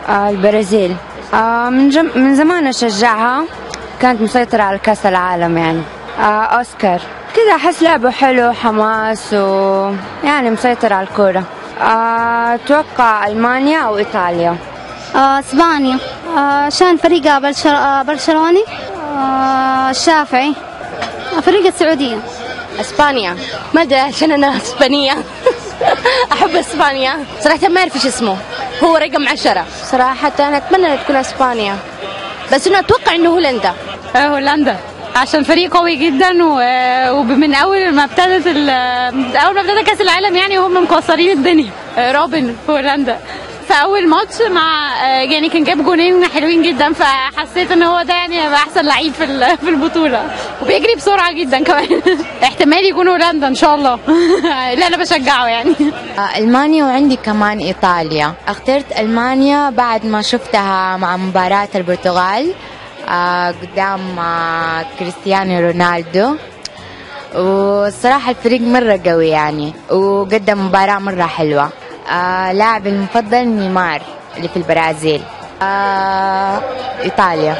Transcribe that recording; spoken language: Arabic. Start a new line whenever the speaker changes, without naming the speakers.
البرازيل. من زمان أشجعها، كانت مسيطرة على كأس العالم يعني. أوسكار كذا، أحس لعبه حلو، حماس ويعني مسيطر على الكورة. أتوقع ألمانيا أو إيطاليا.
اسبانيا، عشان فريق برشلوني. الشافعي. فريق السعودية.
اسبانيا، ما ادري عشان انا اسبانية. احب اسبانيا صراحة، ما اعرف ايش اسمه، هو رقم 10 صراحة. انا اتمنى ان تكون اسبانيا، بس انا اتوقع انه هولندا.
هولندا عشان فريق قوي جدا، ومن اول ما ابتدت كاس العالم يعني هم مكسرين الدنيا. روبن في هولندا في اول ماتش مع يعني كان جاب جونين حلوين جدا، فحسيت ان هو ده يعني هيبقى احسن لعيب في البطوله، وبيجري بسرعه جدا كمان. احتمال يكون هولندا ان شاء الله. اللي انا بشجعه يعني.
ألمانيا، وعندي كمان إيطاليا. اخترت ألمانيا بعد ما شفتها مع مباراة البرتغال قدام كريستيانو رونالدو، والصراحة الفريق مرة قوي يعني، وقدم مباراة مرة حلوة. لاعب المفضل نيمار اللي في البرازيل. إيطاليا.